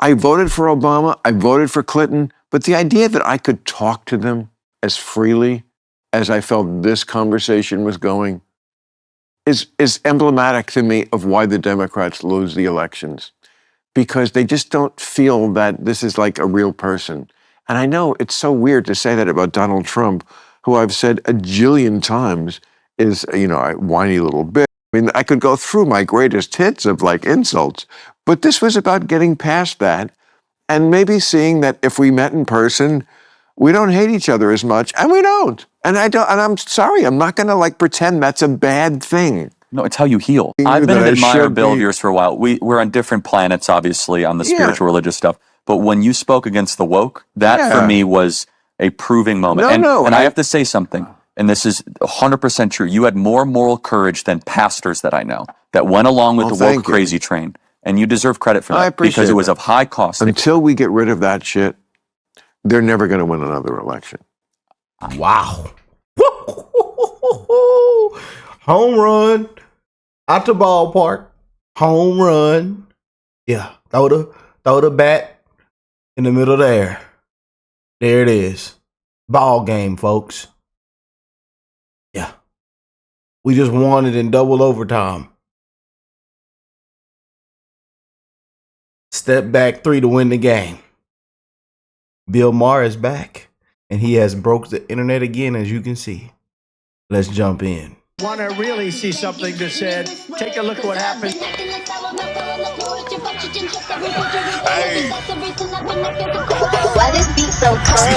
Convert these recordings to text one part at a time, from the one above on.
I voted for Obama, I voted for Clinton, but the idea that I could talk to them as freely as I felt this conversation was going is emblematic to me of why the Democrats lose the elections. Because they just don't feel that this is like a real person. And I know it's so weird to say that about Donald Trump, who I've said a jillion times is, a whiny little bitch. I mean, I could go through my greatest hits of like insults, but this was about getting past that and maybe seeing that if we met in person, we don't hate each other as much, and we don't. And I'm sorry, I'm not gonna like pretend that's a bad thing. No, it's how you heal. I've been an admirer, Bill, of yours for a while. We're on different planets, obviously, on the spiritual, religious stuff. But when you spoke against the woke, that for me was a proving moment. And I have to say something, and this is 100% true. You had more moral courage than pastors that I know that went along with the woke crazy train. And you deserve credit for that because it was of high cost. Until we get rid of that shit, they're never going to win another election. Wow. Home run. Out the ballpark. Home run. Yeah. Throw the bat in the middle of the air. There it is. Ball game, folks. Yeah. We just won it in double overtime. Step back 3 to win the game. Bill Maher is back, and he has broke the internet again, as you can see. Let's jump in. Want to really see something that said, take a look at what happened. Hey. Why this beat so cold?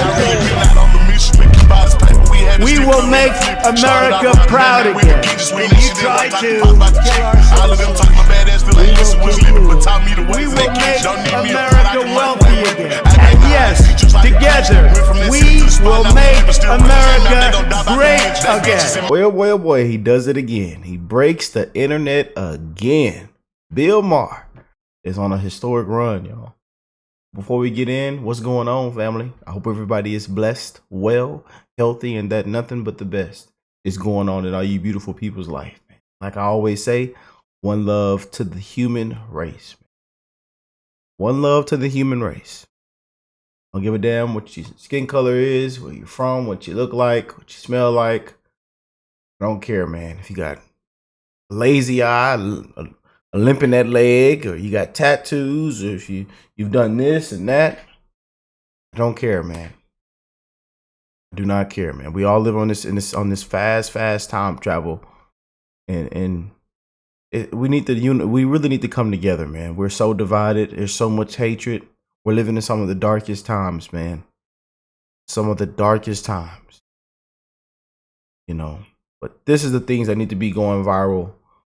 We will make America proud again. And you try to kill our we will make America wealthy again. And yes, together, we will make America great again. Boy, he does it again. He breaks the internet again. Bill Maher is on a historic run, y'all. Before we get in, what's going on, family? I hope everybody is blessed, well, healthy, and that nothing but the best is going on in all you beautiful people's life. Like I always say, one love to the human race. One love to the human race. Don't give a damn what your skin color is, where you're from, what you look like, what you smell like. I don't care, man. If you got a lazy eye, a limp in that leg, or you got tattoos, or if you've done this and that, I don't care, man. I do not care, man. We all live on this fast time travel, and we really need to come together, man. We're so divided. There's so much hatred. We're living in some of the darkest times, man. Some of the darkest times, But this is the things that need to be going viral,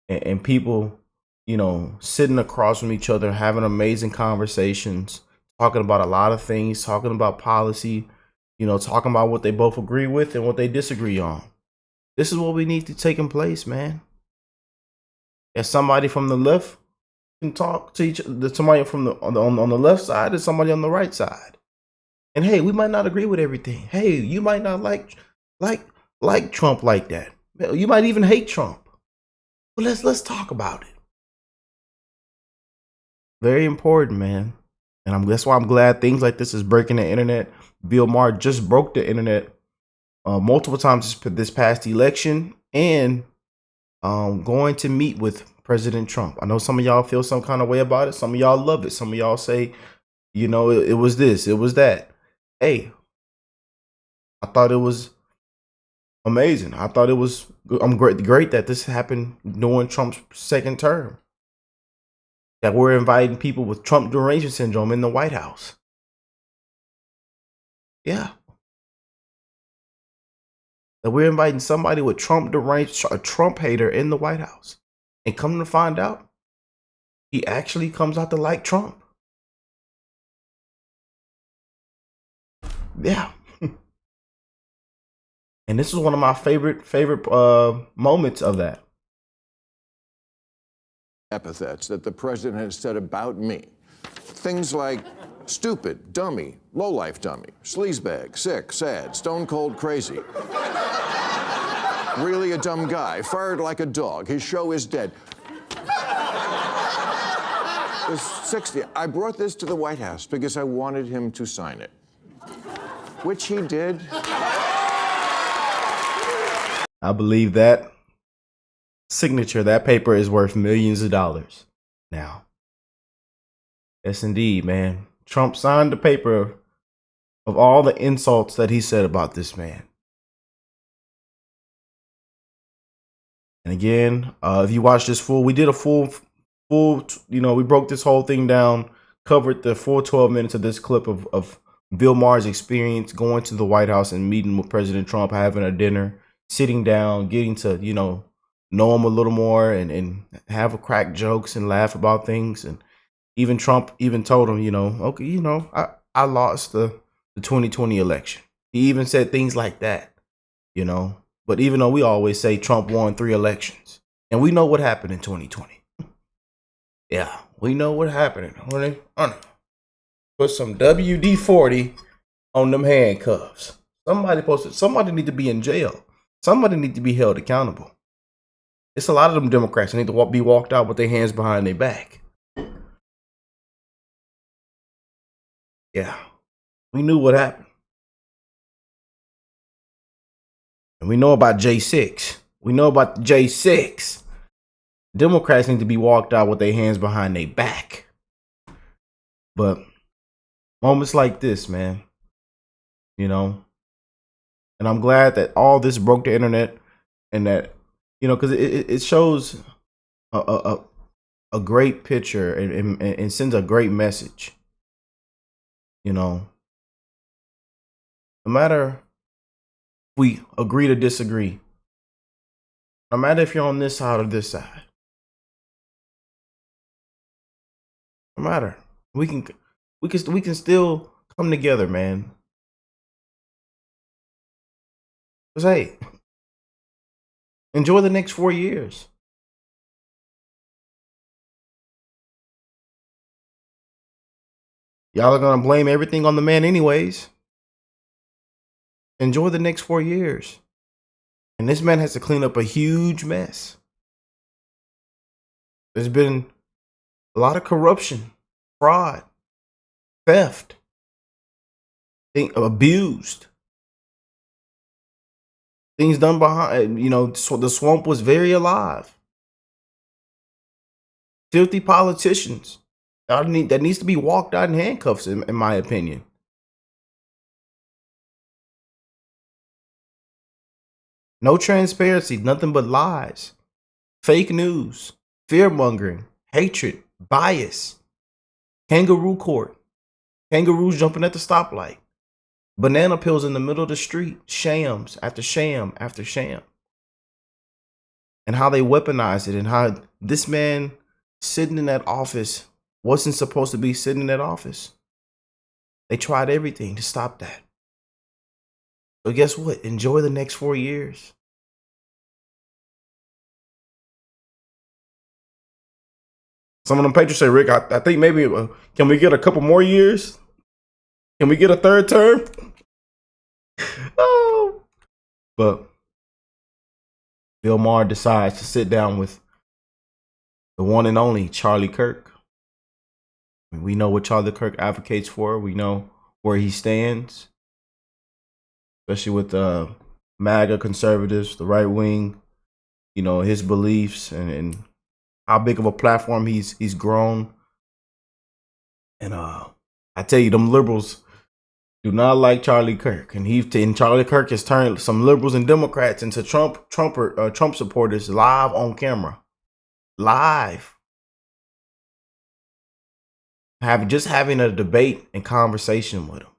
and people, sitting across from each other, having amazing conversations, talking about a lot of things, talking about policy, talking about what they both agree with and what they disagree on. This is what we need to take in place, man. As somebody from the left can talk to somebody from on the left side and somebody on the right side. And hey, we might not agree with everything. Hey, you might not like Trump like that. You might even hate Trump. But let's talk about it. Very important, man. And that's why I'm glad things like this is breaking the internet. Bill Maher just broke the internet multiple times this past election, and going to meet with President Trump. I know some of y'all feel some kind of way about it. Some of y'all love it. Some of y'all say, it was this, it was that. Hey, I thought it was amazing. I thought it was great that this happened during Trump's second term. That we're inviting people with Trump derangement syndrome in the White House. Yeah. That we're inviting somebody with Trump deranged, a Trump hater in the White House. And come to find out, he actually comes out to like Trump. Yeah. And this is one of my favorite moments of that. Epithets that the president has said about me. Things like stupid, dummy, lowlife dummy, sleazebag, sick, sad, stone cold crazy. Really a dumb guy, fired like a dog, his show is dead. This 60. I brought this to the White House because I wanted him to sign it, which he did. I believe that signature, that paper is worth millions of dollars now. Yes, indeed, man. Trump signed the paper of all the insults that he said about this man. And again, if you watch this full, we did a full, we broke this whole thing down, covered the full 12 minutes of this clip of Bill Maher's experience going to the White House and meeting with President Trump, having a dinner, sitting down, getting to, know him a little more and have a crack jokes and laugh about things. And even Trump even told him, okay, I lost the 2020 election. He even said things like that, But even though we always say Trump won 3 elections, and we know what happened in 2020. Yeah, we know what happened. Put some WD-40 on them handcuffs. Somebody need to be in jail. Somebody need to be held accountable. It's a lot of them Democrats that need to be walked out with their hands behind their back. Yeah, we knew what happened. And we know about J6. We know about the J6. Democrats need to be walked out with their hands behind their back. But moments like this, man, and I'm glad that all this broke the internet and that, because it shows a great picture and sends a great message. No matter if we agree to disagree, no matter if you're on this side or this side, no matter, we can still come together, man. Cause hey, enjoy the next 4 years. Y'all are gonna blame everything on the man anyways. Enjoy the next 4 years. And this man has to clean up a huge mess. There's been a lot of corruption, fraud, theft, abused. Things done behind, so the swamp was very alive. Filthy politicians. That needs to be walked out in handcuffs, in my opinion. No transparency, nothing but lies, fake news, fear-mongering, hatred, bias, kangaroo court, kangaroos jumping at the stoplight, banana peels in the middle of the street, shams after sham after sham. And how they weaponize it, and how this man sitting in that office wasn't supposed to be sitting in that office. They tried everything to stop that. So guess what? Enjoy the next 4 years. Some of them patrons say, Rick, I think maybe, can we get a couple more years? Can we get a third term? Oh. But Bill Maher decides to sit down with the one and only Charlie Kirk. We know what Charlie Kirk advocates for. We know where he stands, especially with the MAGA conservatives, the right wing, his beliefs and how big of a platform he's grown. And I tell you, them liberals do not like Charlie Kirk, and Charlie Kirk has turned some liberals and Democrats into Trump supporters live on camera, live. Having a debate and conversation with him.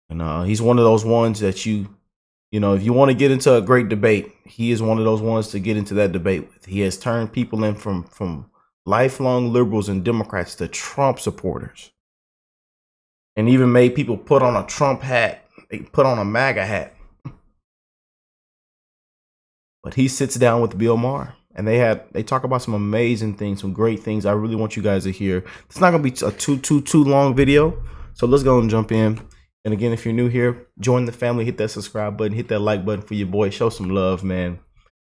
And he's one of those ones that if you want to get into a great debate, he is one of those ones to get into that debate with. He has turned people in from lifelong liberals and Democrats to Trump supporters. And even made people put on a Trump hat, put on a MAGA hat. But he sits down with Bill Maher. And they talk about some amazing things, some great things. I really want you guys to hear. It's not gonna be a too long video, so let's go and jump in. And again, if you're new here, join the family. Hit that subscribe button. Hit that like button for your boy. Show some love, man.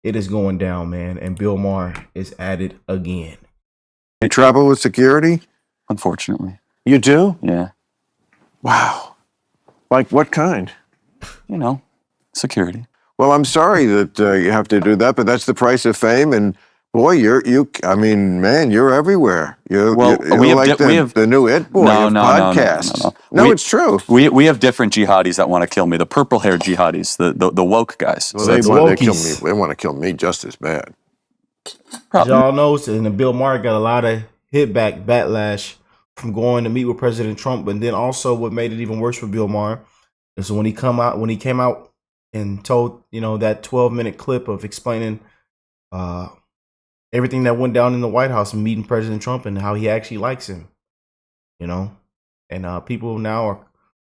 It is going down, man. And Bill Maher is at it again. You travel with security? Unfortunately. You do? Yeah. Wow. Like what kind? You know, security. Well, I'm sorry that you have to do that, but that's the price of fame. And boy, I mean, man, you're everywhere. You're like the new It Boy of podcasts. No, it's true. We have different jihadis that want to kill me. The purple-haired jihadis, the woke guys. Well, they want to kill me. They want to kill me just as bad. Y'all know, and Bill Maher got a lot of backlash from going to meet with President Trump, and then also what made it even worse for Bill Maher is when he came out and told that 12-minute clip of explaining everything that went down in the White House and meeting President Trump and how he actually likes him, and people now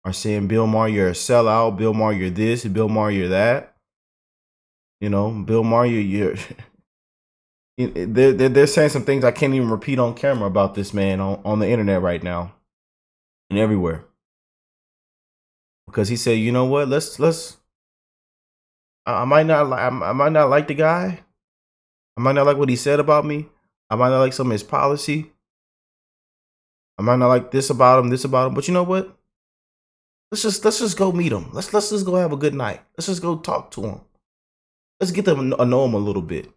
are saying, Bill Maher, you're a sellout. Bill Maher, you're this. Bill Maher, you're that. Bill Maher, you're they're saying some things I can't even repeat on camera about this man on the internet right now and everywhere, because he said, you know what, let's I might not like the guy. I might not like what he said about me. I might not like some of his policy. I might not like this about him. But you know what? Let's just go meet him. Let's just go have a good night. Let's just go talk to him. Let's get to know him a little bit.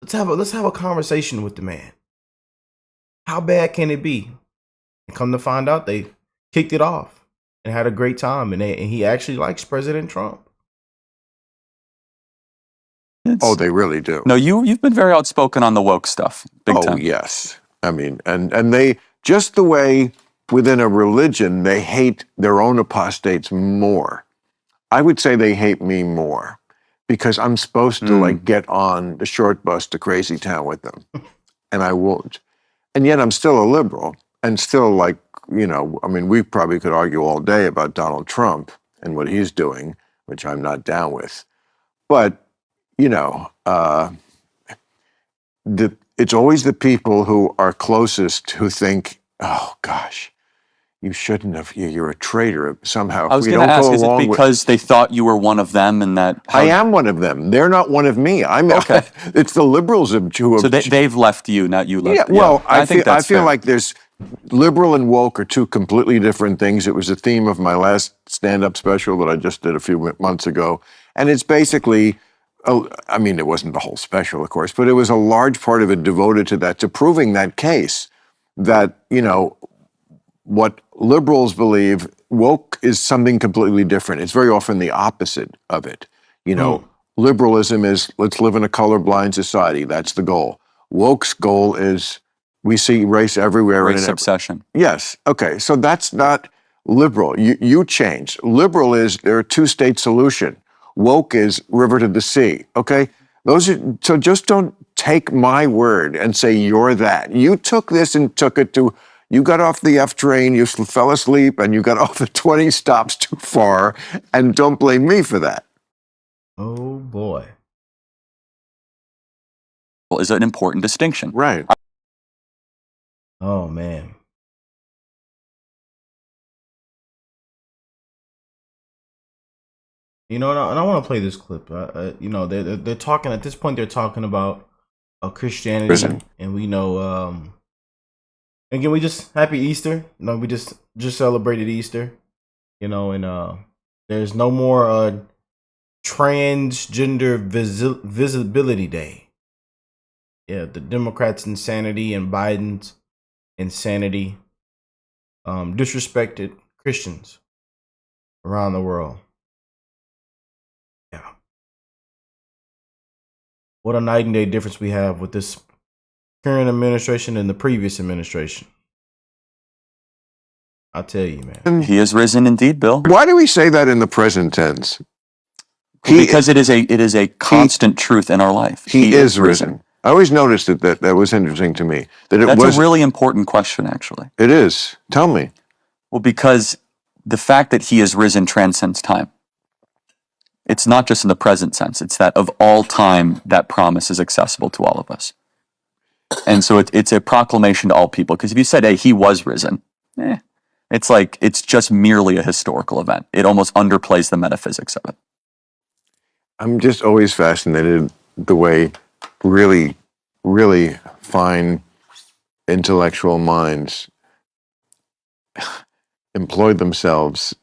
Let's have a conversation with the man. How bad can it be? And come to find out, they kicked it off and had a great time, and he actually likes President Trump. They really do. No, you've been very outspoken on the woke stuff. Big time. Yes. I mean, and they, just the way within a religion they hate their own apostates more. I would say they hate me more because I'm supposed to get on the short bus to Crazy Town with them, and I won't. And yet I'm still a liberal and still I mean, we probably could argue all day about Donald Trump and what he's doing, which I'm not down with. But it's always the people who are closest who think, oh gosh, you shouldn't have. You're a traitor somehow. I was going to ask, is it because they thought you were one of them, and that I am one of them? They're not one of me. Okay. It's the liberals who have. So they've left you, not you left. Yeah. Well, I feel like there's liberal and woke are two completely different things. It was the theme of my last stand-up special that I just did a few months ago, and it's basically. I mean, it wasn't the whole special, of course, but it was a large part of it devoted to that, to proving that case that, what liberals believe, woke is something completely different. It's very often the opposite of it. Liberalism is, let's live in a colorblind society. That's the goal. Woke's goal is, we see race everywhere. Race obsession. Yes. Okay. So that's not liberal. You changed. Liberal is, there are two-state solution. Woke is river to the sea, okay? So just don't take my word and say you're that. You took this and took it to, you got off the F train, you fell asleep, and you got off the 20 stops too far, and don't blame me for that. Oh, boy. Well, is an important distinction. Right. Oh, man. And I want to play this clip. They're talking at this point. They're talking about Christianity, Prison. And we know. Again, we just happy Easter. We just celebrated Easter. And there's no more transgender visibility day. Yeah, the Democrats' insanity and Biden's insanity disrespected Christians around the world. Yeah. What a night and day difference we have with this current administration and the previous administration. I'll tell you, man. He is risen indeed, Bill. Why do we say that in the present tense? Because it is a constant truth in our life. He is risen. I always noticed that was interesting to me. That's a really important question, actually. It is. Tell me. Well, because the fact that he is risen transcends time. It's not just in the present sense. It's that of all time, that promise is accessible to all of us. And so it's a proclamation to all people. Because if you said, hey, he was risen, it's like, it's just merely a historical event. It almost underplays the metaphysics of it. I'm just always fascinated the way really really fine intellectual minds employ themselves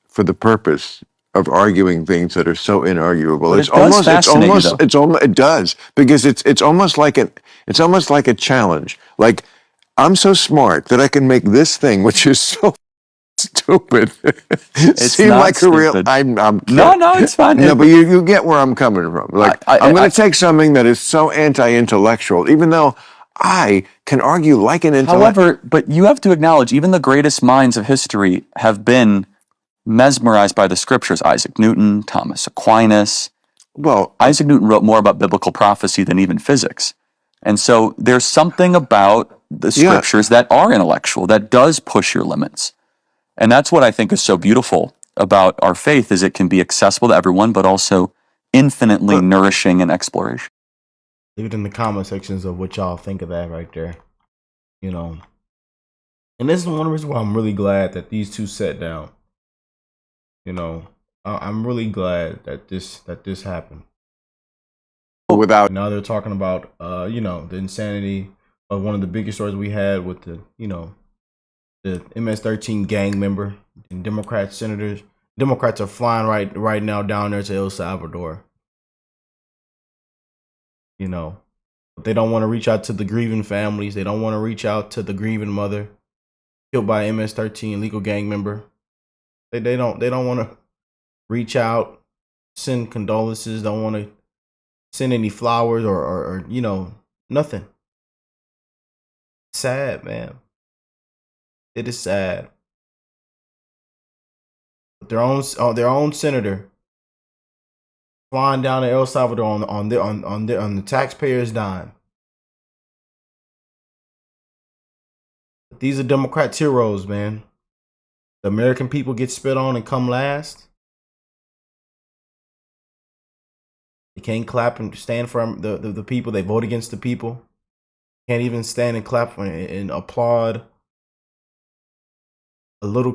for the purpose of arguing things that are so inarguable. But It does, because it's almost like a challenge. Like, I'm so smart that I can make this thing, which is so stupid, seem like a real. I'm kidding. No, it's fine. No, but you get where I'm coming from. Like, I'm going to take something that is so anti-intellectual, even though I can argue like an intellectual. However, but you have to acknowledge, even the greatest minds of history have been mesmerized by the scriptures. Isaac Newton, Thomas Aquinas. Well, Isaac Newton wrote more about biblical prophecy than even physics. And so there's something about the scriptures that are intellectual, that does push your limits. And that's what I think is so beautiful about our faith, is it can be accessible to everyone, but also infinitely nourishing in exploration. Leave it in the comment sections of what y'all think of that right there. You know. And this is one of the reasons why I'm really glad that these two sat down. You know, I'm really glad that this happened. Without now they're talking about you know, the insanity of one of the biggest stories we had with the, you know, the MS-13 gang member and Democrats are flying right now down there to El Salvador. You know, but they don't want to reach out to the grieving families. They don't want to reach out to the grieving mother killed by MS-13 illegal gang member. They don't want to reach out, send condolences. Don't want to send any flowers or you know, nothing. Sad, man. It is sad. But their own senator flying down to El Salvador on the taxpayers' dime. These are Democrats' heroes, man. The American people get spit on and come last. They can't clap and stand for the people. They vote against the people. Can't even stand and clap and applaud a little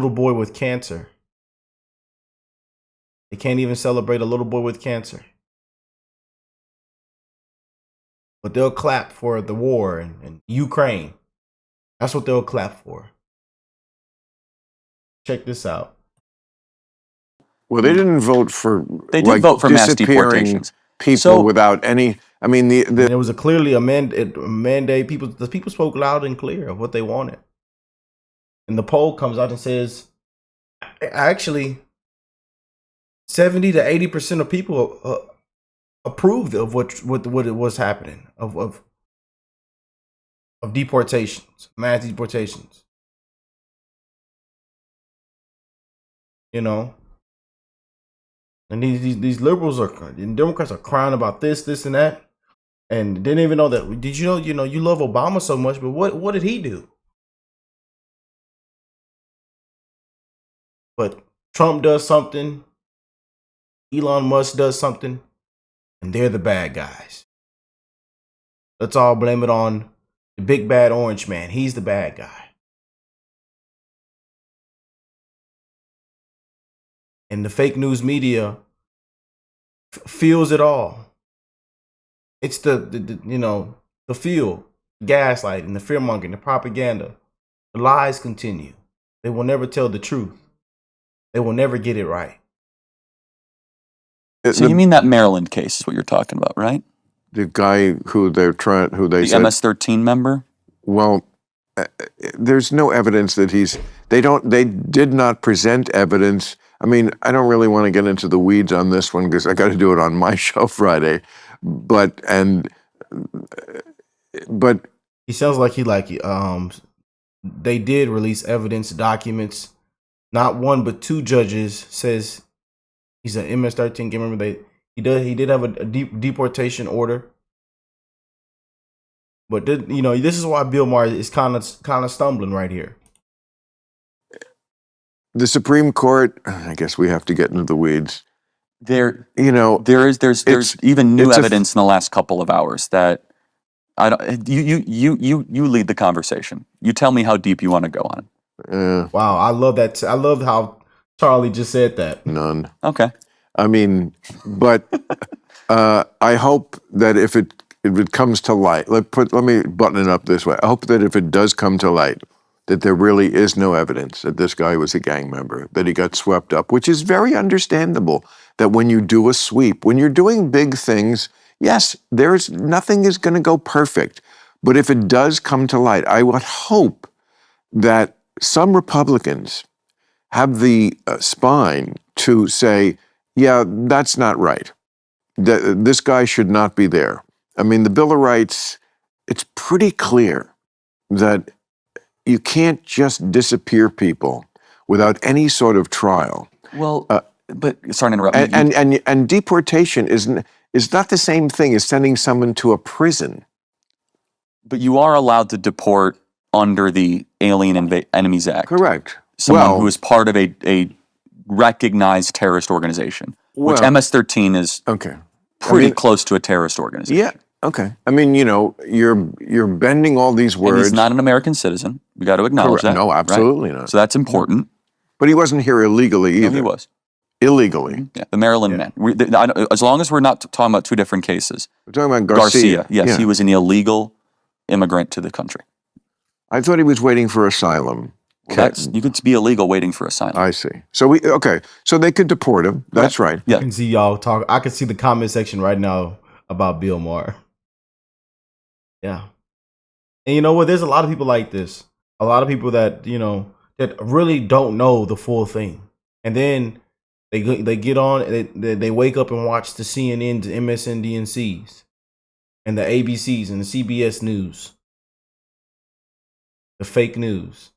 boy with cancer. They can't even celebrate a little boy with cancer. But they'll clap for the war in Ukraine. That's what they'll clap for. Check this out. Well, they didn't vote for. They did vote for mass deportations. People without any. I mean, there was clearly a mandate. The people spoke loud and clear of what they wanted. And the poll comes out and says, actually, 70 to 80% of people approved of what it was happening of deportations, mass deportations. You know, and these liberals and Democrats are crying about this, and that, and didn't even know that. Did you know? You know, you love Obama so much, but what did he do? But Trump does something, Elon Musk does something, and they're the bad guys. Let's all blame it on the big bad orange man. He's the bad guy. And the fake news media fuels it all. It's the you know, the fuel, gaslighting, the fear-mongering, the propaganda. The lies continue. They will never tell the truth. They will never get it right. So you mean that Maryland case is what you're talking about, right? The guy the said, MS-13 member? Well, there's no evidence that they did not present evidence. I mean, I don't really want to get into the weeds on this one because I got to do it on my show Friday. But he sounds like they did release evidence, documents. Not one but two judges says he's an MS-13 gang member. He did have a deportation order. But you know, this is why Bill Maher is kind of stumbling right here. The Supreme Court, I guess we have to get into the weeds. There's even new evidence in the last couple of hours that you lead the conversation. You tell me how deep you want to go on it. Wow, I love that. I love how Charlie just said that. None. Okay. I mean, but I hope that if it comes to light, let me button it up this way. I hope that if it does come to light, that there really is no evidence that this guy was a gang member, that he got swept up, which is very understandable. That when you do a sweep, when you're doing big things, yes, nothing is going to go perfect. But if it does come to light, I would hope that some Republicans have the spine to say, yeah, that's not right. This guy should not be there. I mean, the Bill of Rights, it's pretty clear that you can't just disappear people without any sort of trial. Well, but sorry to interrupt. And deportation is not the same thing as sending someone to a prison. But you are allowed to deport under the Alien Enemies Act. Correct. Someone who is part of a recognized terrorist organization, which MS-13 is pretty close to a terrorist organization. Yeah. Okay. I mean, you're bending all these words. And he's not an American citizen. We got to acknowledge that. No, absolutely not. So that's important. But he wasn't here illegally either. No, he was. Illegally. Yeah, the Maryland man. As long as we're not talking about two different cases. We're talking about Garcia. Yes, he was an illegal immigrant to the country. I thought he was waiting for asylum. Well, you could be illegal waiting for asylum. I see. So so they could deport him. That's right. Yeah. I can see y'all talk. I can see the comment section right now about Bill Maher. Yeah. And you know what? There's a lot of people like this. A lot of people that, that really don't know the full thing. And then they get on, they wake up and watch the CNNs, MSNBCs, and the ABCs and the CBS News, the fake news.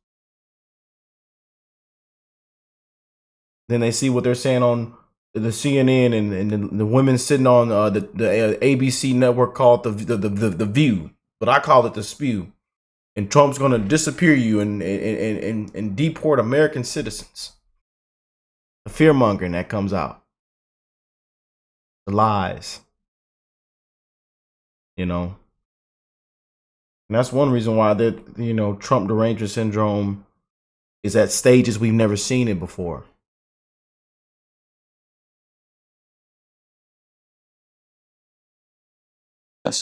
Then they see what they're saying on the CNN and the women sitting on the ABC network called the View, but I call it the Spew. And Trump's going to disappear you and deport American citizens. The fear mongering that comes out, the lies, and that's one reason why that Trump derangement syndrome is at stages we've never seen it before.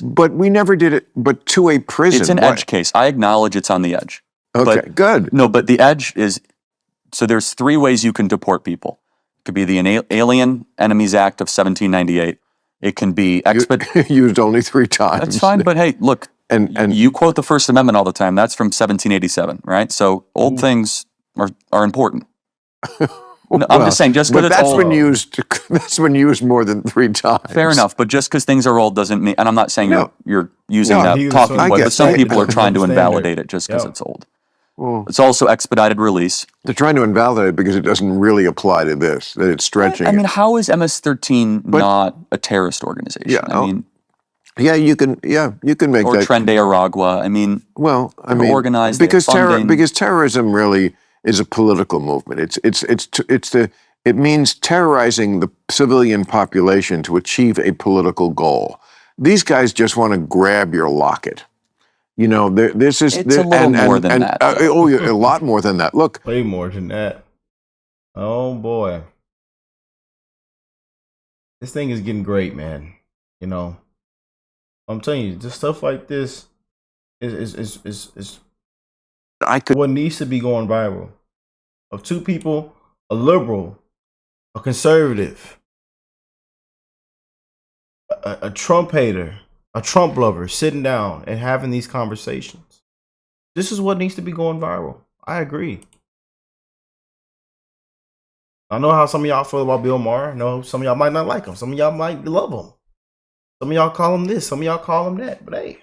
But we never did it, but to a prison. It's an edge case. I acknowledge it's on the edge. Okay, good. No, but the edge is, so there's three ways you can deport people. It could be the Alien Enemies Act of 1798. It can be used only 3 times. That's fine, but hey, look, and you quote the First Amendment all the time. That's from 1787, right? So old things are important. No, I'm just saying, just because it's old. That's been used more than 3 times. Fair enough, but just because things are old doesn't mean, and I'm not saying you're using that talking point, but some people are trying to invalidate it just because it's old. Well, it's also expedited release. They're trying to invalidate it because it doesn't really apply to this, that it's stretching. I mean, how is MS-13 not a terrorist organization? Yeah, I mean, you can make or that. Or Tren de Aragua. I mean, organized because terrorism really is a political movement. It means terrorizing the civilian population to achieve a political goal. These guys just want to grab your locket. This is a little more than that. A lot more than that. Look, way more than that. Oh boy, this thing is getting great, man. I'm telling you, just stuff like this is what needs to be going viral. Of 2 people, a liberal, a conservative, a Trump hater, a Trump lover, sitting down and having these conversations. This is what needs to be going viral. I agree. I know how some of y'all feel about Bill Maher. I know some of y'all might not like him. Some of y'all might love him. Some of y'all call him this. Some of y'all call him that. But hey,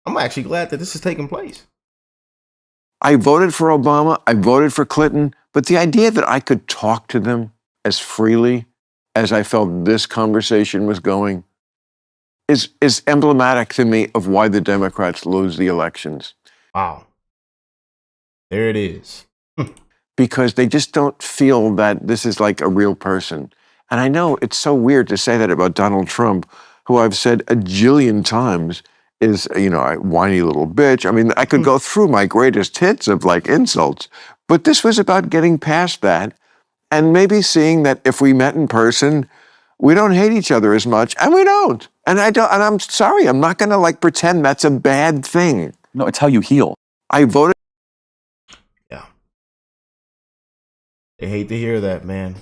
I'm actually glad that this is taking place. I voted for Obama. I voted for Clinton. But the idea that I could talk to them as freely as I felt this conversation was going is emblematic to me of why the Democrats lose the elections. Wow. There it is. Because they just don't feel that this is like a real person. And I know it's so weird to say that about Donald Trump, who I've said a jillion times is, a whiny little bitch. I mean, I could go through my greatest hits of insults, but this was about getting past that and maybe seeing that if we met in person, We don't hate each other as much, and we don't. And I'm sorry, I'm not going to like pretend that's a bad thing. No, it's how you heal. I voted. Yeah. They hate to hear that, man.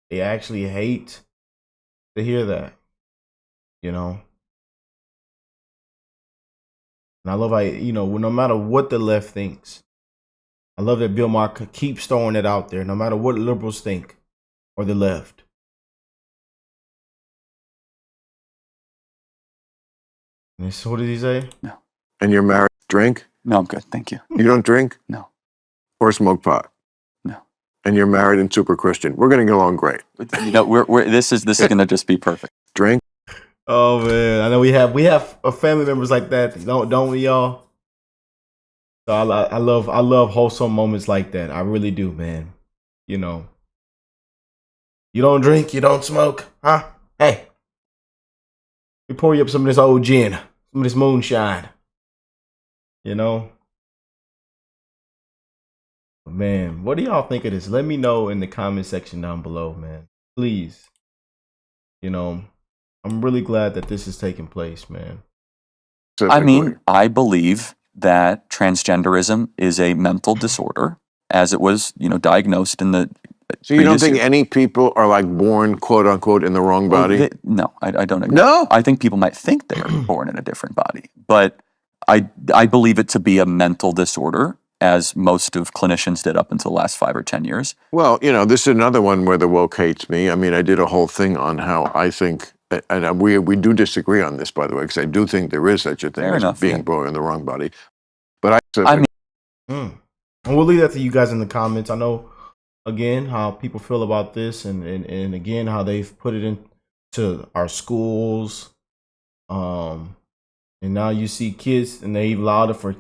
They actually hate to hear that. You know? And I love how, you know, no matter what the left thinks, I love that Bill Maher keeps throwing it out there, no matter what liberals think or the left. And so what did he say? No. And you're married? Drink? No, I'm good. Thank you. You don't drink? No. Or smoke pot? No. And you're married and super Christian. We're going to get along great. You know, this is going to just be perfect. Drink? Oh man, I know we have family members like that, don't we, y'all? So I love wholesome moments like that. I really do, man. You know, you don't drink, you don't smoke, huh? Hey, we pour you up some of this old gin, some of this moonshine. You know, man, what do y'all think of this? Let me know in the comment section down below, man. Please. You know, I'm really glad that this is taking place, man. I mean, I believe that transgenderism is a mental disorder, as it was, you know, diagnosed in the. So you don't think any people are like born, quote unquote, in the wrong body? No, I don't agree. No, I think people might think they are born in a different body, but I believe it to be a mental disorder, as most of clinicians did up until the last 5 or 10 years. Well, you know, this is another one where the woke hates me. I mean, I did a whole thing on how I think, and we do disagree on this, by the way, because I do think there is such a thing as being born in the wrong body. But I mean, and we'll leave that to you guys in the comments. I know, again, how people feel about this, and again, how they've put it into our schools. And now you see kids, and they've allowed it for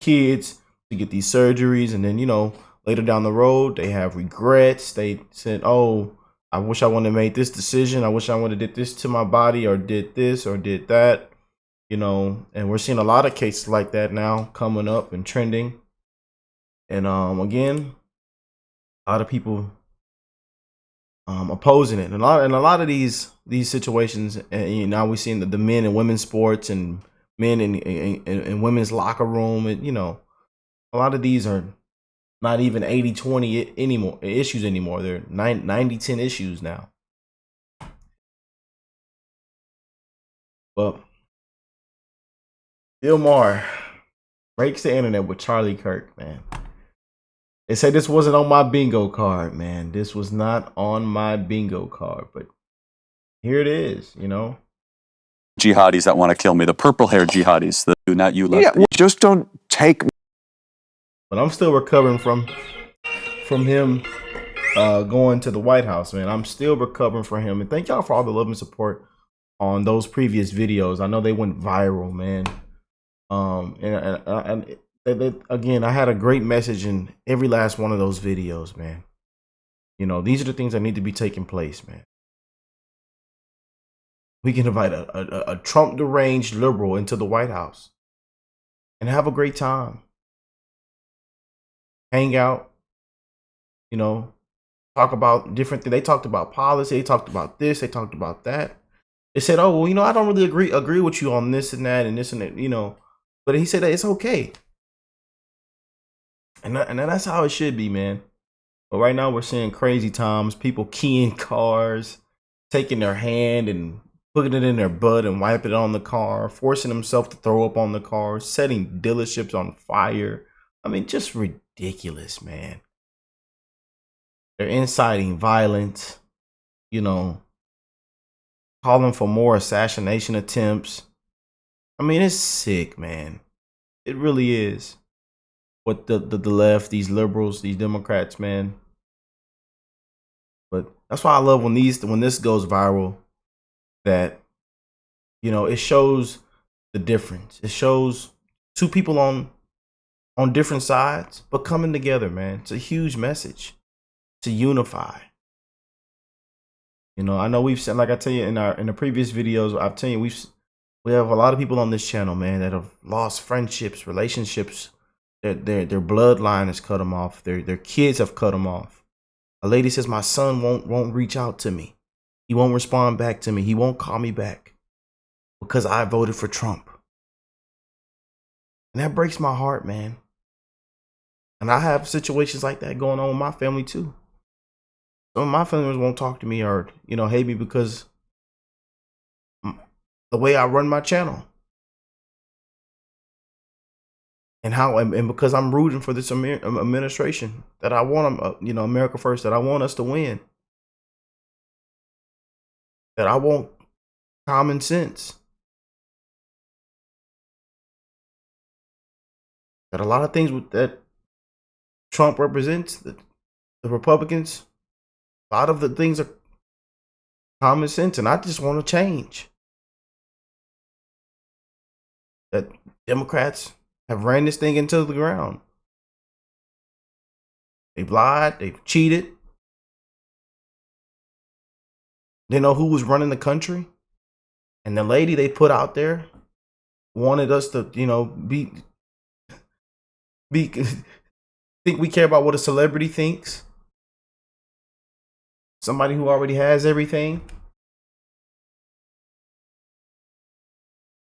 kids to get these surgeries, and then, you know, later down the road, they have regrets. They said, oh, I wish I would have made this decision. I wish I would have did this to my body, or did this, or did that, you know. And we're seeing a lot of cases like that now coming up and trending. And again, a lot of people opposing it, and a lot of these situations. And you know, now we're seeing the men in women's sports and men in women's locker room, and you know, a lot of these are not even 80-20 anymore issues anymore. They're 90-10 issues now. But Bill Maher breaks the internet with Charlie Kirk, man. They say this wasn't on my bingo card, man. This was not on my bingo card, but here it is, you know. Jihadis that want to kill me, the purple-haired jihadis, not you left. Yeah, well, just don't take. But I'm still recovering from him going to the White House, man. I'm still recovering from him, and thank y'all for all the love and support on those previous videos. I know they went viral, man. Again, I had a great message in every last one of those videos, man. You know, these are the things that need to be taking place, man. We can invite a Trump deranged liberal into the White House and have a great time. Hang out, you know, talk about different things. They talked about policy. They talked about this. They talked about that. They said, oh, well, you know, I don't really agree with you on this and that and this and that, you know. But he said that it's okay. And that's how it should be, man. But right now we're seeing crazy times. People keying cars, taking their hand and putting it in their butt and wiping it on the car, forcing themselves to throw up on the car, setting dealerships on fire. I mean, just ridiculous, man. They're inciting violence, you know, calling for more assassination attempts. I mean, it's sick, man. It really is. What the left, these liberals, these Democrats, man. But that's why I love when this goes viral, that, you know, it shows the difference. It shows two people on different sides, but coming together, man. It's a huge message to unify. You know, I know we've said, like I tell you in the previous videos, I've tell you we have a lot of people on this channel, man, that have lost friendships, relationships. Their bloodline has cut them off. Their kids have cut them off. A lady says, my son won't reach out to me. He won't respond back to me. He won't call me back because I voted for Trump. And that breaks my heart, man. And I have situations like that going on with my family too. Some of my family members won't talk to me or, hate me because the way I run my channel. And because I'm rooting for this administration that I want, America first, that I want us to win. That I want common sense. That a lot of things that Trump represents, the Republicans, a lot of the things are common sense, and I just want to change. That Democrats have ran this thing into the ground. They've lied, they've cheated. They know who was running the country. And the lady they put out there wanted us to, be think we care about what a celebrity thinks. Somebody who already has everything.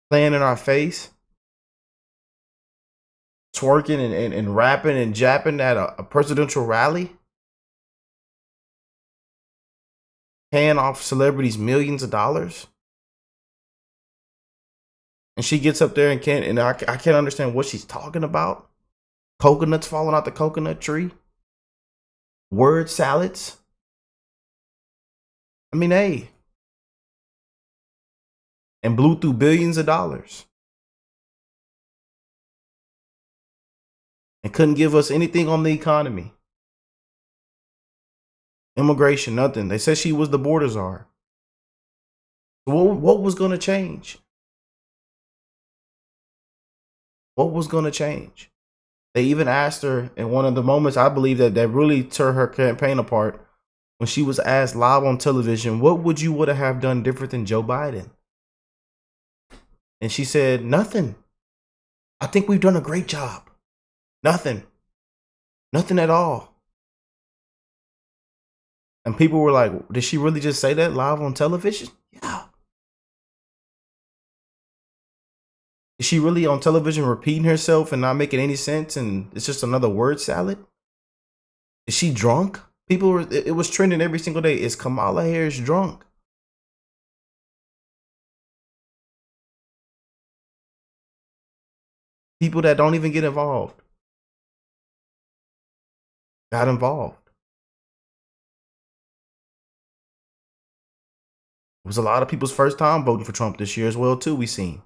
Playing in our face. Twerking and rapping and japping at a presidential rally. Paying off celebrities millions of dollars. And she gets up there and I can't understand what she's talking about. Coconuts falling out the coconut tree. Word salads. I mean, hey. And blew through billions of dollars. And couldn't give us anything on the economy. Immigration, nothing. They said she was the border czar. What was going to change? What was going to change? They even asked her in one of the moments, I believe, that really tore her campaign apart, when she was asked live on television, what would you have done different than Joe Biden? And she said, nothing. I think we've done a great job. Nothing. Nothing at all. And people were like, did she really just say that live on television? Yeah. Is she really on television repeating herself and not making any sense and it's just another word salad? Is she drunk? It was trending every single day. Is Kamala Harris drunk? People that don't even get involved got involved. It was a lot of people's first time voting for Trump this year as well, too, we seen.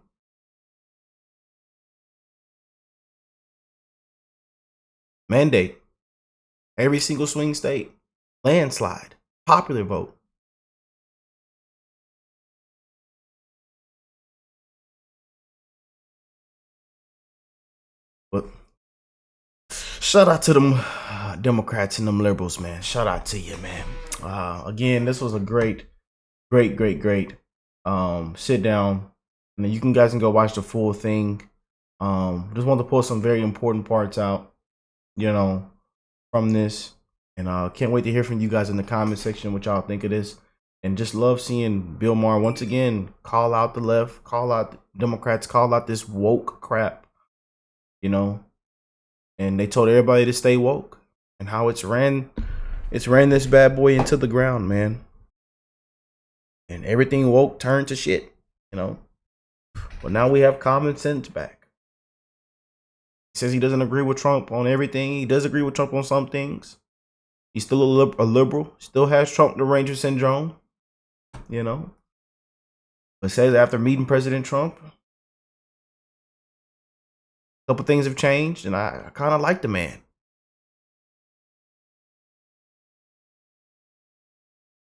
Mandate. Every single swing state. Landslide. Popular vote. But shout out to them Democrats and them liberals, man. Shout out to you, man. Again, this was a great sit down. And you guys can go watch the full thing. Just wanted to pull some very important parts out, from this. And can't wait to hear from you guys in the comment section what y'all think of this. And just love seeing Bill Maher once again call out the left, call out Democrats, call out this woke crap, And they told everybody to stay woke, and how it's ran this bad boy into the ground, man. And everything woke turned to shit, But now we have common sense back. He says he doesn't agree with Trump on everything. He does agree with Trump on some things. He's still a liberal. Still has Trump the Ranger syndrome, But says after meeting President Trump, a couple things have changed, and I kind of like the man.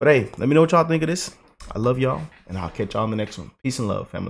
But hey, let me know what y'all think of this. I love y'all, and I'll catch y'all on the next one. Peace and love, family.